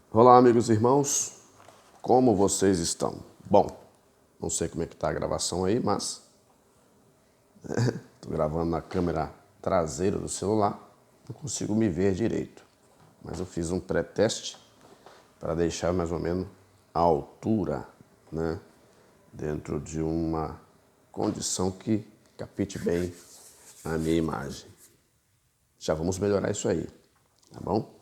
Olá, amigos e irmãos, como vocês estão? Bom, não sei como é que tá a gravação aí, mas estou gravando na câmera traseira do celular, não consigo me ver direito. Mas eu fiz um pré-teste para deixar mais ou menos a altura, né, dentro de uma condição que capte bem a minha imagem. Já vamos melhorar isso aí, tá bom?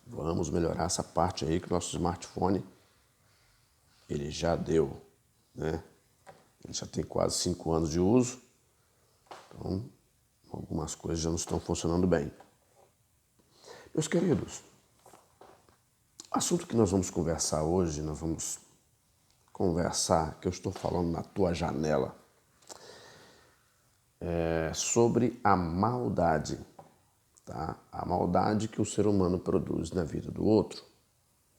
Vamos melhorar essa parte aí que o nosso smartphone ele já deu, né? Ele já tem quase 5 anos de uso, então algumas coisas já não estão funcionando bem. Meus queridos, o assunto que nós vamos conversar hoje, nós vamos conversar, que eu estou falando na tua janela, é sobre a maldade, tá? A maldade que o ser humano produz na vida do outro.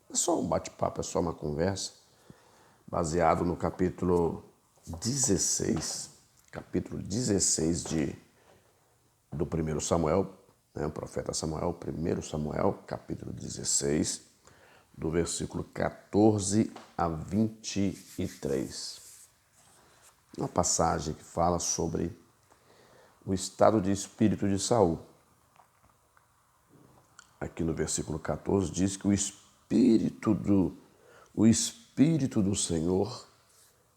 É só um bate-papo, é só uma conversa, baseado no capítulo 16 do 1 Samuel, né, o profeta Samuel, 1 Samuel, capítulo 16, do versículo 14 a 23. Uma passagem que fala sobre o estado de espírito de Saul. Aqui no versículo 14 diz que o espírito do Senhor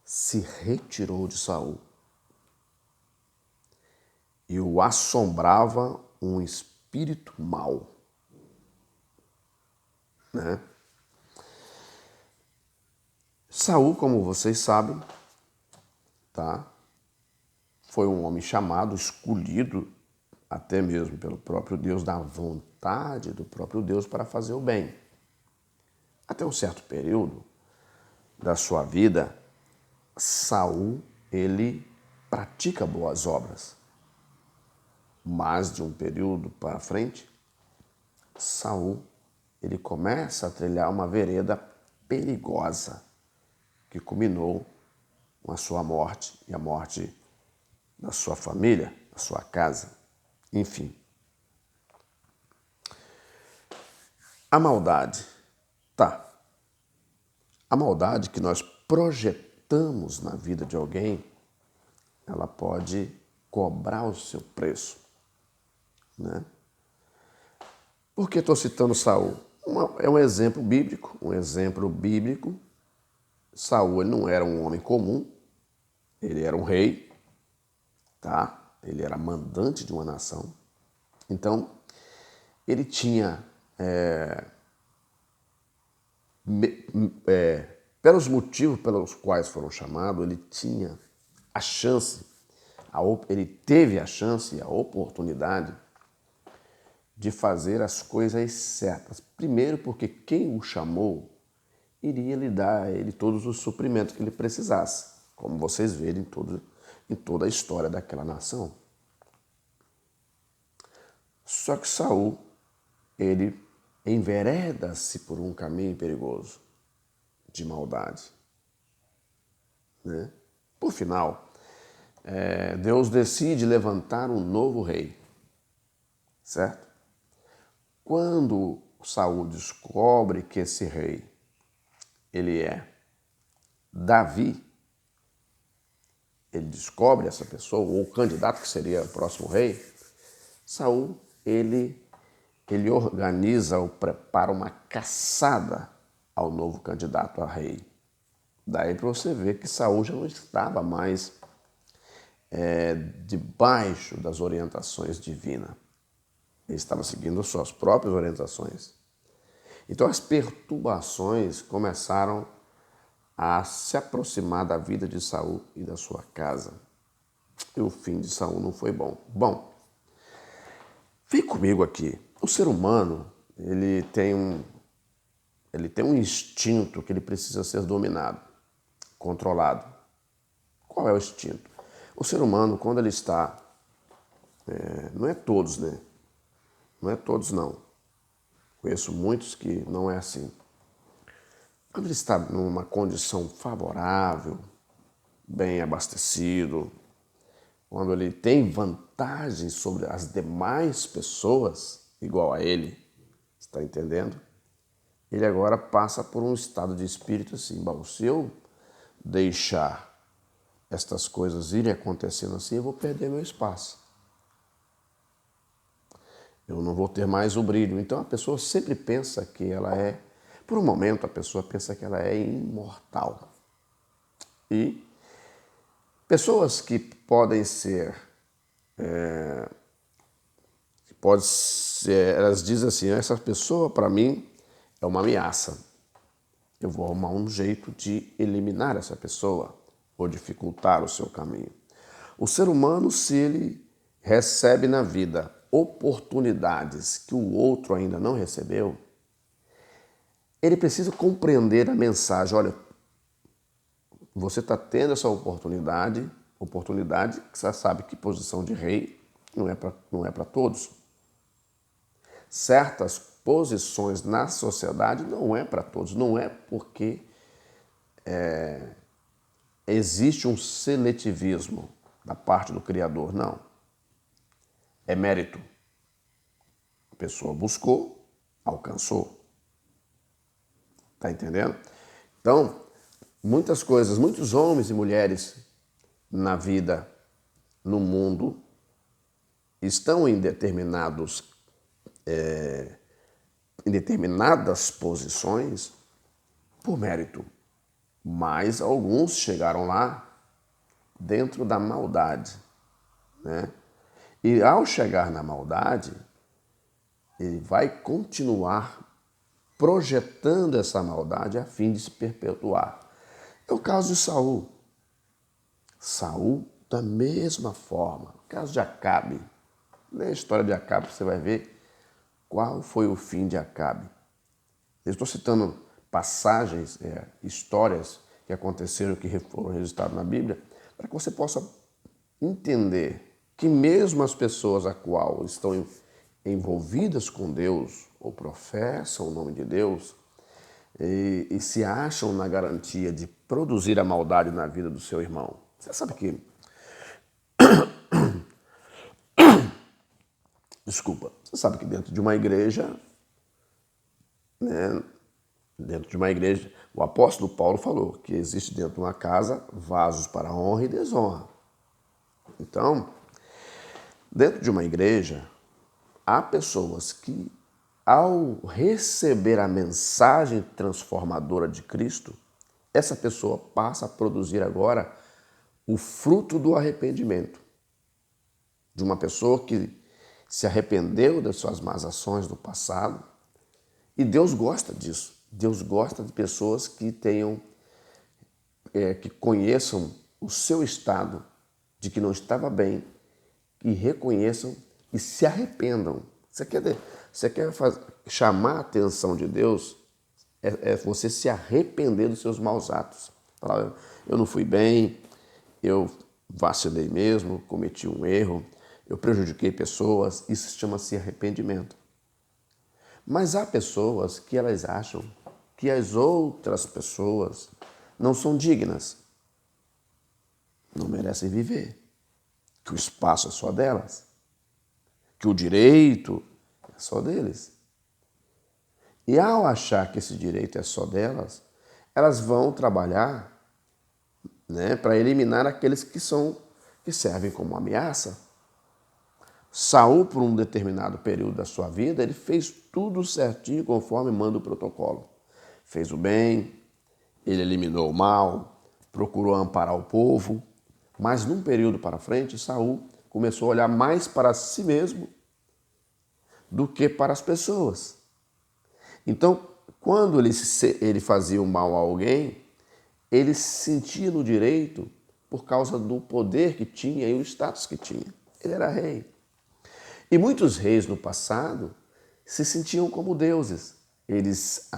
se retirou de Saul e o assombrava um espírito mau, né? Saul, como vocês sabem, tá? Foi um homem chamado, escolhido até mesmo pelo próprio Deus, da vontade do próprio Deus para fazer o bem. Até um certo período da sua vida, Saul, ele pratica boas obras. Mas de um período para frente, Saul, ele começa a trilhar uma vereda perigosa que culminou com a sua morte e a morte da sua família, da sua casa, enfim. A maldade, tá. A maldade que nós projetamos na vida de alguém, ela pode cobrar o seu preço, né? Por que estou citando Saul? É um exemplo bíblico, Saul ele não era um homem comum, ele era um rei, tá? Ele era mandante de uma nação. Então, ele tinha, pelos motivos pelos quais foram chamados, ele tinha a chance, ele teve a chance e a oportunidade de fazer as coisas certas. Primeiro, porque quem o chamou iria lhe dar a ele todos os suprimentos que ele precisasse, como vocês verem em toda a história daquela nação. Só que Saul, ele envereda-se por um caminho perigoso de maldade, né? Por final, Deus decide levantar um novo rei, certo? Quando Saul descobre que esse rei, ele é Davi, ele descobre essa pessoa, ou o candidato que seria o próximo rei, Saul, ele organiza ou prepara uma caçada ao novo candidato a rei. Daí para você ver que Saul já não estava mais debaixo das orientações divinas. Ele estava seguindo suas próprias orientações. Então as perturbações começaram a se aproximar da vida de Saul e da sua casa. E o fim de Saul não foi bom. Bom, vem comigo aqui. O ser humano, ele tem um instinto que ele precisa ser dominado, controlado. Qual é o instinto? O ser humano, quando ele está... não é todos, né? Não é todos, não. Conheço muitos que não é assim. Quando ele está numa condição favorável, bem abastecido, quando ele tem vantagem sobre as demais pessoas, igual a ele, está entendendo? ele agora passa por um estado de espírito assim, bom, se eu deixar estas coisas irem acontecendo assim, eu vou perder meu espaço. Eu não vou ter mais o brilho. Então a pessoa sempre pensa que ela é, por um momento a pessoa pensa que ela é imortal. E pessoas que podem ser, elas dizem assim, essa pessoa para mim é uma ameaça. Eu vou arrumar um jeito de eliminar essa pessoa ou dificultar o seu caminho. O ser humano, se ele recebe na vida oportunidades que o outro ainda não recebeu, ele precisa compreender a mensagem. Olha, você está tendo essa oportunidade que você sabe que posição de rei não é para todos. Certas posições na sociedade não é para todos, não é porque existe um seletivismo da parte do Criador, não. É mérito. A pessoa buscou, alcançou. Tá entendendo? Então, muitas coisas, muitos homens e mulheres na vida, no mundo, estão em determinadas posições por mérito. Mas alguns chegaram lá dentro da maldade, né? E ao chegar na maldade, ele vai continuar projetando essa maldade a fim de se perpetuar. É o caso de Saul. Saul, da mesma forma. O caso de Acabe. Na história de Acabe você vai ver qual foi o fim de Acabe. Eu estou citando passagens, histórias que aconteceram, que foram registradas na Bíblia, para que você possa entender que mesmo as pessoas a qual estão envolvidas com Deus, ou professam o nome de Deus, e se acham na garantia de produzir a maldade na vida do seu irmão. Você sabe que... Desculpa. Você sabe que dentro de uma igreja, né, o apóstolo Paulo falou que existe dentro de uma casa vasos para honra e desonra. Então, dentro de uma igreja, há pessoas que, ao receber a mensagem transformadora de Cristo, essa pessoa passa a produzir agora o fruto do arrependimento. De uma pessoa que se arrependeu das suas más ações do passado. E Deus gosta disso. Deus gosta de pessoas que tenham, que conheçam o seu estado de que não estava bem, e reconheçam e se arrependam. Você quer chamar a atenção de Deus? É você se arrepender dos seus maus atos. Falar, eu não fui bem, eu vacilei mesmo, cometi um erro, eu prejudiquei pessoas, isso chama-se arrependimento. Mas há pessoas que elas acham que as outras pessoas não são dignas, não merecem viver, que o espaço é só delas, que o direito é só deles. E ao achar que esse direito é só delas, elas vão trabalhar, né, para eliminar aqueles que servem como ameaça. Saul, por um determinado período da sua vida, ele fez tudo certinho conforme manda o protocolo. Fez o bem, ele eliminou o mal, procurou amparar o povo, mas num período para frente, Saul começou a olhar mais para si mesmo do que para as pessoas. Então, quando ele fazia o mal a alguém, ele se sentia no direito por causa do poder que tinha e o status que tinha. Ele era rei. E muitos reis no passado se sentiam como deuses. Eles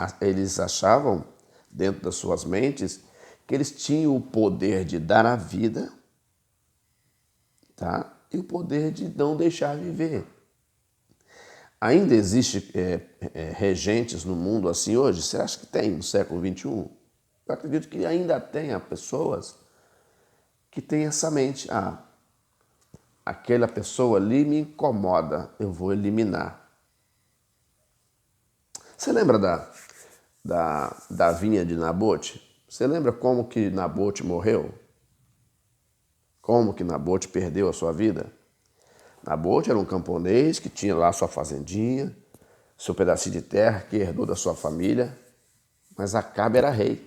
achavam, dentro das suas mentes, que eles tinham o poder de dar a vida, tá? E o poder de não deixar viver. Ainda existe regentes no mundo assim hoje? Você acha que tem no século XXI? Eu acredito que ainda tenha pessoas que têm essa mente. Aquela pessoa ali me incomoda, eu vou eliminar. Você lembra da vinha de Nabote? Você lembra como que Nabote morreu? Como que Nabote perdeu a sua vida? Nabote era um camponês que tinha lá sua fazendinha, seu pedacinho de terra que herdou da sua família, mas Acabe era rei.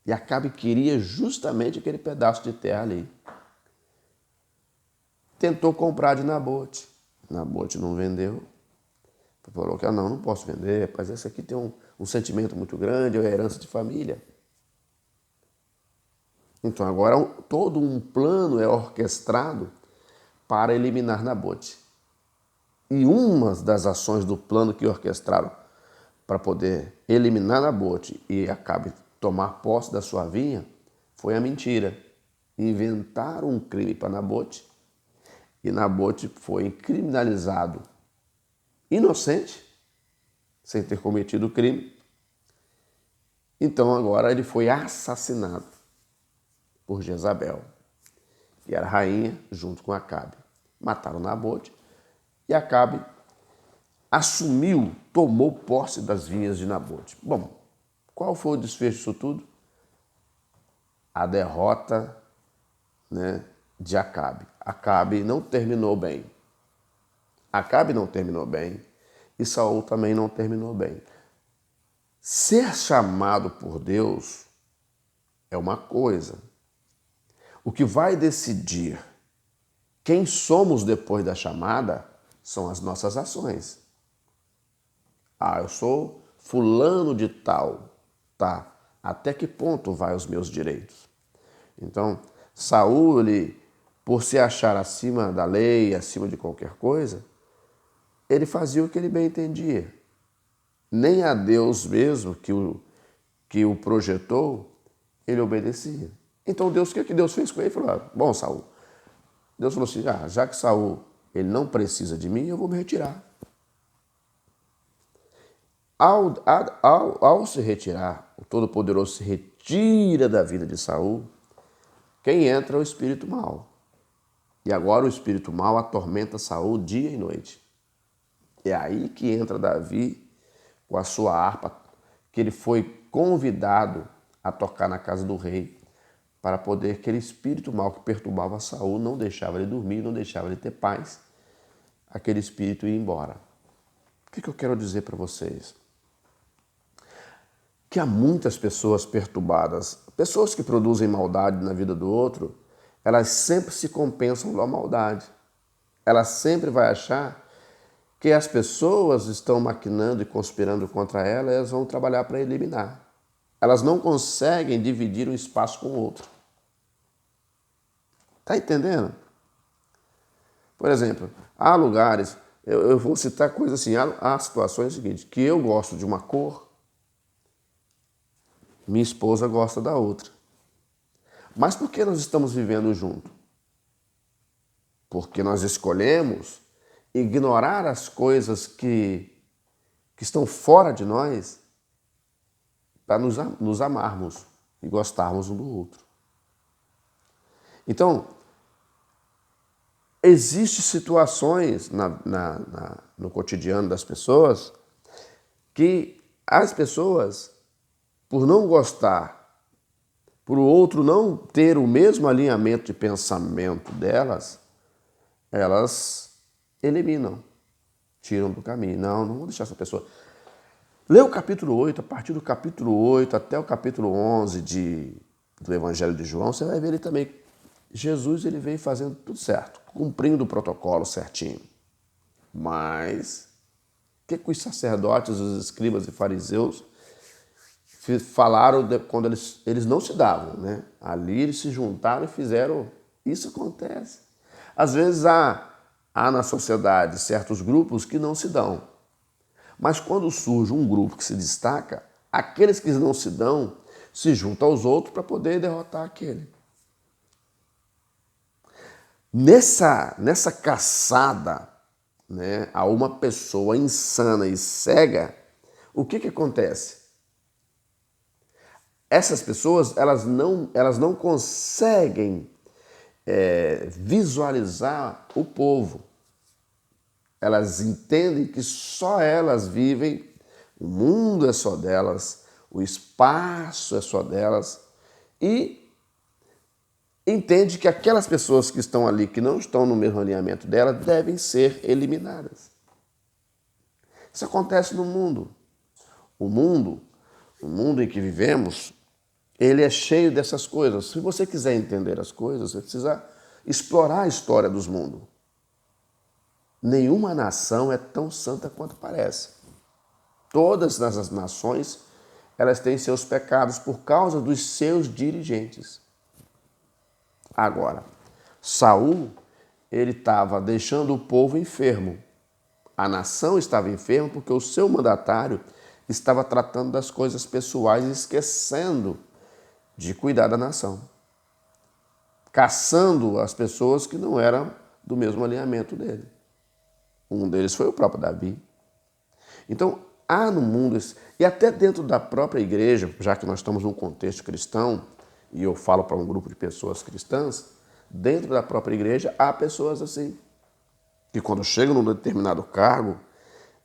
E Acabe queria justamente aquele pedaço de terra ali. Tentou comprar de Nabote. Nabote não vendeu. Falou que não posso vender, mas esse aqui tem um sentimento muito grande, é uma herança de família. Então agora todo um plano é orquestrado para eliminar Nabote. E uma das ações do plano que orquestraram para poder eliminar Nabote e Acabe tomar posse da sua vinha foi a mentira. Inventaram um crime para Nabote e Nabote foi criminalizado inocente, sem ter cometido o crime. Então agora ele foi assassinado por Jezabel, que era rainha, junto com Acabe. Mataram Nabote e Acabe assumiu, tomou posse das vinhas de Nabote. Bom, qual foi o desfecho disso tudo? A derrota, né, de Acabe. Acabe não terminou bem. Acabe não terminou bem e Saul também não terminou bem. Ser chamado por Deus é uma coisa. O que vai decidir quem somos depois da chamada são as nossas ações. Eu sou fulano de tal, tá? Até que ponto vai os meus direitos? Então, Saul, ele, por se achar acima da lei, acima de qualquer coisa, ele fazia o que ele bem entendia. Nem a Deus mesmo, que o projetou, ele obedecia. Então, Deus, o que Deus fez com ele? Ele falou, bom, Saul, Deus falou assim, já que Saul ele não precisa de mim, eu vou me retirar. Ao se retirar, o Todo-Poderoso se retira da vida de Saul, quem entra é o espírito mau. E agora o espírito mau atormenta Saul dia e noite. É aí que entra Davi com a sua harpa, que ele foi convidado a tocar na casa do rei, para poder aquele espírito mau que perturbava Saul, não deixava ele dormir, não deixava ele ter paz, aquele espírito ir embora. O que eu quero dizer para vocês? Que há muitas pessoas perturbadas, pessoas que produzem maldade na vida do outro, elas sempre se compensam da maldade. Ela sempre vai achar que as pessoas estão maquinando e conspirando contra ela e elas vão trabalhar para eliminar. Elas não conseguem dividir um espaço com o outro. Está entendendo? Por exemplo, há lugares, eu vou citar coisas assim, há situações seguintes, que eu gosto de uma cor, minha esposa gosta da outra. Mas por que nós estamos vivendo junto? Porque nós escolhemos ignorar as coisas que estão fora de nós para nos amarmos e gostarmos um do outro. Então, existem situações no cotidiano das pessoas que as pessoas, por não gostar, por o outro não ter o mesmo alinhamento de pensamento delas, elas eliminam, tiram do caminho. Não vou deixar essa pessoa. Lê o capítulo 8, a partir do capítulo 8 até o capítulo 11 do Evangelho de João, você vai ver ele também. Jesus ele veio fazendo tudo certo, cumprindo o protocolo certinho. Mas o que os sacerdotes, os escribas e fariseus falaram quando eles não se davam, né? Ali eles se juntaram e fizeram. Isso acontece. Às vezes há na sociedade certos grupos que não se dão. Mas quando surge um grupo que se destaca, aqueles que não se dão se juntam aos outros para poder derrotar aquele. Nessa caçada, né, a uma pessoa insana e cega, o que acontece? Essas pessoas elas não conseguem visualizar o povo. Elas entendem que só elas vivem O mundo é só delas, o espaço é só delas, e entende que aquelas pessoas que estão ali, que não estão no mesmo alinhamento dela, devem ser eliminadas. Isso acontece no mundo. O mundo em que vivemos, ele é cheio dessas coisas. Se você quiser entender as coisas, você precisa explorar a história dos mundos. Nenhuma nação é tão santa quanto parece. Todas as nações, elas têm seus pecados por causa dos seus dirigentes. Agora, Saul, ele estava deixando o povo enfermo. A nação estava enferma porque o seu mandatário estava tratando das coisas pessoais e esquecendo de cuidar da nação. Caçando as pessoas que não eram do mesmo alinhamento dele. Um deles foi o próprio Davi. Então, há no mundo, e até dentro da própria igreja, já que nós estamos num contexto cristão, e eu falo para um grupo de pessoas cristãs, dentro da própria igreja há pessoas assim, que quando chegam num determinado cargo,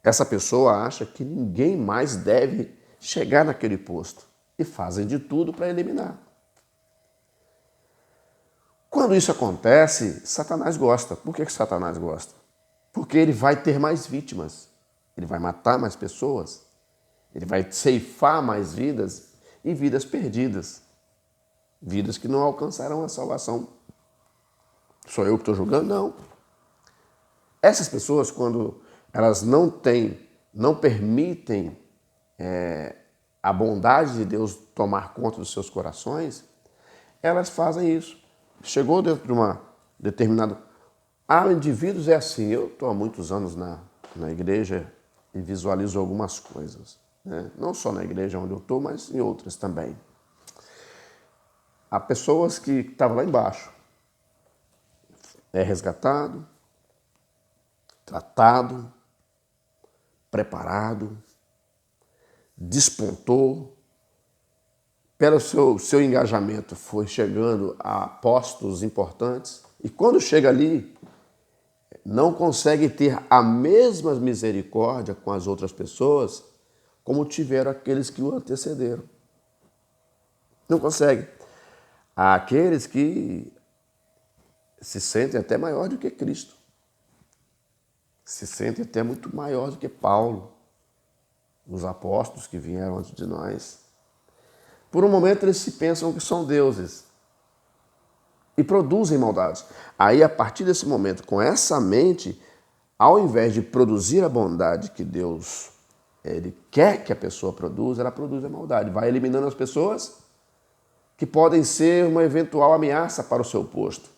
essa pessoa acha que ninguém mais deve chegar naquele posto e fazem de tudo para eliminar. Quando isso acontece, Satanás gosta. Por que Satanás gosta? Porque ele vai ter mais vítimas, ele vai matar mais pessoas, ele vai ceifar mais vidas e vidas perdidas, vidas que não alcançarão a salvação. Sou eu que estou julgando? Não. Essas pessoas, quando elas não permitem a bondade de Deus tomar conta dos seus corações, elas fazem isso. Chegou dentro de uma determinada... Há indivíduos é assim. Eu estou há muitos anos na igreja e visualizo algumas coisas, né? Não só na igreja onde eu estou, mas em outras também. Há pessoas que estavam lá embaixo. É resgatado, tratado, preparado, despontou, pelo seu engajamento foi chegando a postos importantes e quando chega ali, não consegue ter a mesma misericórdia com as outras pessoas como tiveram aqueles que o antecederam. Não consegue. Há aqueles que se sentem até maior do que Cristo. Se sentem até muito maior do que Paulo, os apóstolos que vieram antes de nós. Por um momento eles se pensam que são deuses e produzem maldades. Aí, a partir desse momento, com essa mente, ao invés de produzir a bondade que Deus ele quer que a pessoa produza, ela produz a maldade. Vai eliminando as pessoas que podem ser uma eventual ameaça para o seu posto.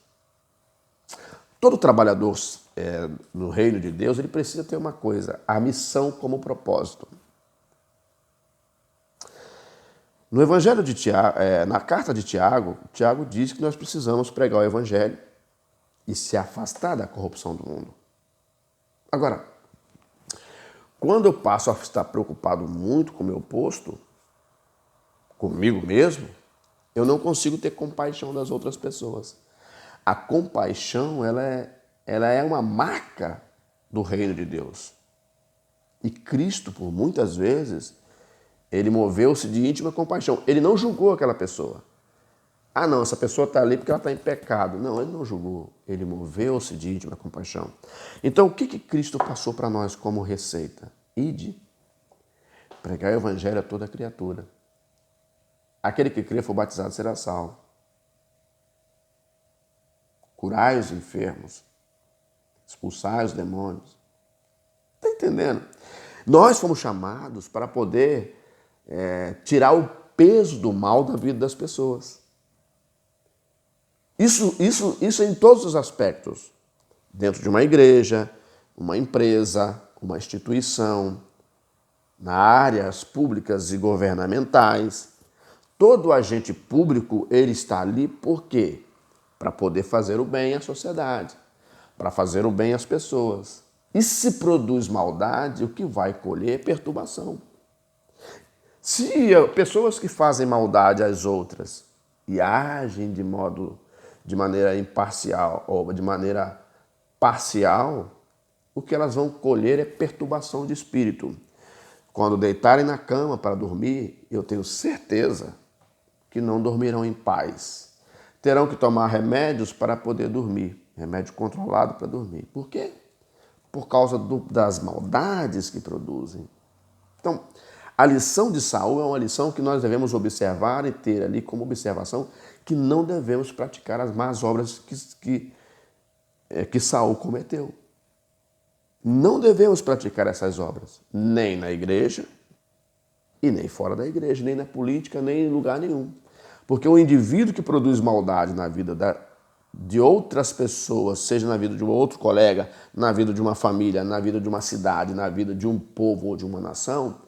Todo trabalhador no reino de Deus, ele precisa ter uma coisa, a missão como propósito. No Evangelho de Tiago, na carta de Tiago, Tiago diz que nós precisamos pregar o Evangelho e se afastar da corrupção do mundo. Agora, quando eu passo a estar preocupado muito com o meu posto, comigo mesmo, eu não consigo ter compaixão das outras pessoas. A compaixão, ela é uma marca do reino de Deus. E Cristo, por muitas vezes, ele moveu-se de íntima compaixão. Ele não julgou aquela pessoa. Ah, não, essa pessoa está ali porque ela está em pecado. Não, ele não julgou. Ele moveu-se de íntima compaixão. Então, o que Cristo passou para nós como receita? Ide, pregar o evangelho a toda criatura. Aquele que crê for batizado será salvo. Curai os enfermos. Expulsai os demônios. Está entendendo? Nós fomos chamados para poder tirar o peso do mal da vida das pessoas. Isso em todos os aspectos. Dentro de uma igreja, uma empresa, uma instituição, nas áreas públicas e governamentais. Todo agente público, ele está ali por quê? Para poder fazer o bem à sociedade, para fazer o bem às pessoas. E se produz maldade, o que vai colher é perturbação. Se pessoas que fazem maldade às outras e agem de maneira imparcial ou de maneira parcial, o que elas vão colher é perturbação de espírito. quando deitarem na cama para dormir, eu tenho certeza que não dormirão em paz. Terão que tomar remédios para poder dormir, remédio controlado para dormir. Por quê? Por causa das maldades que produzem. Então, a lição de Saul é uma lição que nós devemos observar e ter ali como observação que não devemos praticar as más obras que Saul cometeu. Não devemos praticar essas obras, nem na igreja e nem fora da igreja, nem na política, nem em lugar nenhum. Porque o indivíduo que produz maldade na vida de outras pessoas, seja na vida de um outro colega, na vida de uma família, na vida de uma cidade, na vida de um povo ou de uma nação,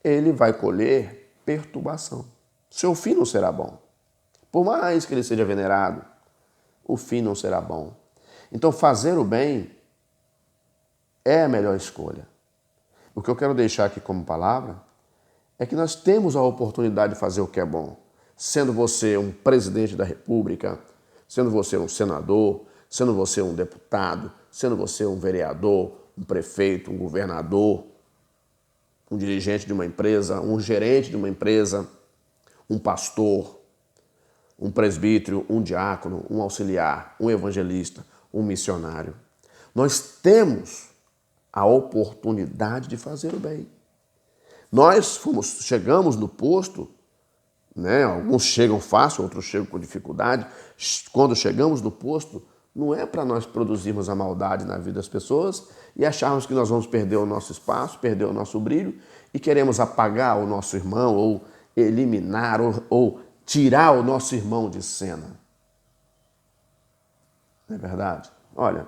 ele vai colher perturbação. Seu fim não será bom. Por mais que ele seja venerado, o fim não será bom. Então, fazer o bem é a melhor escolha. O que eu quero deixar aqui como palavra é que nós temos a oportunidade de fazer o que é bom. Sendo você um presidente da República, sendo você um senador, sendo você um deputado, sendo você um vereador, um prefeito, um governador, um dirigente de uma empresa, um gerente de uma empresa, um pastor, um presbítero, um diácono, um auxiliar, um evangelista, um missionário. Nós temos a oportunidade de fazer o bem. Nós chegamos no posto, né? Alguns chegam fácil, outros chegam com dificuldade. Quando chegamos no posto, não é para nós produzirmos a maldade na vida das pessoas e acharmos que nós vamos perder o nosso espaço, perder o nosso brilho e queremos apagar o nosso irmão ou eliminar ou tirar o nosso irmão de cena. Não é verdade? Olha,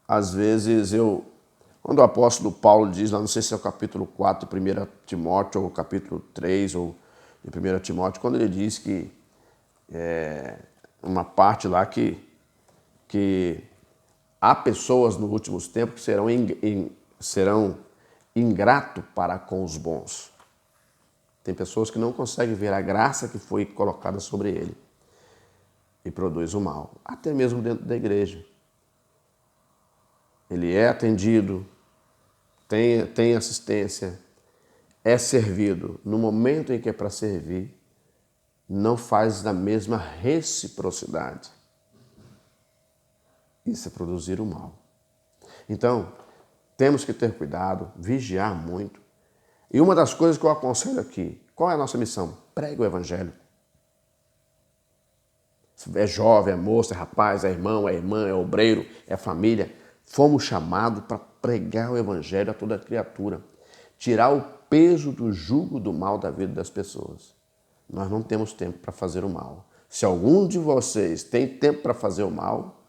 às vezes quando o apóstolo Paulo diz, não sei se é o capítulo 4 de 1 Timóteo, ou o capítulo 3 ou de 1 Timóteo, quando ele diz que uma parte lá que há pessoas nos últimos tempos que serão ingratos para com os bons. Tem pessoas que não conseguem ver a graça que foi colocada sobre ele e produz o mal, até mesmo dentro da igreja. Ele é atendido, tem assistência, é servido. No momento em que é para servir, não faz da mesma reciprocidade. Isso é produzir o mal. Então, temos que ter cuidado, vigiar muito. E uma das coisas que eu aconselho aqui, qual é a nossa missão? Pregue o evangelho. É jovem, é moço, é rapaz, é irmão, é irmã, é obreiro, é família. Fomos chamados para pregar o evangelho a toda criatura. Tirar o peso do jugo do mal da vida das pessoas. Nós não temos tempo para fazer o mal. Se algum de vocês tem tempo para fazer o mal,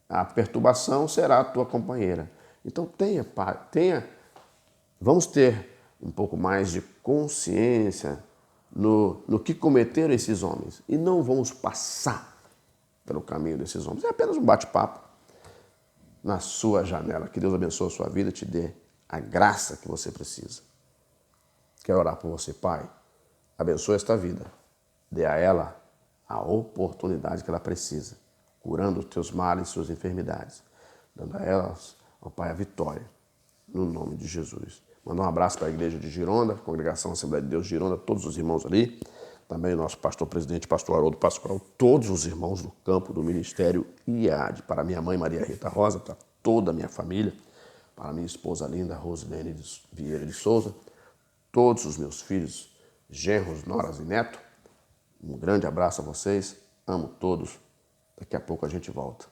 a perturbação será a tua companheira. Então vamos ter um pouco mais de consciência no que cometeram esses homens. E não vamos passar pelo caminho desses homens. É apenas um bate-papo na sua janela. Que Deus abençoe a sua vida e te dê a graça que você precisa. Quero orar por você, Pai. Abençoe esta vida. Dê a ela a oportunidade que ela precisa, curando os teus males e suas enfermidades, dando a elas, ó Pai, a vitória, no nome de Jesus. Manda um abraço para a igreja de Gironda, Congregação Assembleia de Deus de Gironda, todos os irmãos ali, também o nosso pastor presidente, pastor Haroldo Pascoal, todos os irmãos do campo do ministério IAD, para minha mãe Maria Rita Rosa, para toda a minha família, para minha esposa linda Rosilene Vieira de Souza, todos os meus filhos, genros, noras e netos. Um grande abraço a vocês, amo todos. Daqui a pouco a gente volta.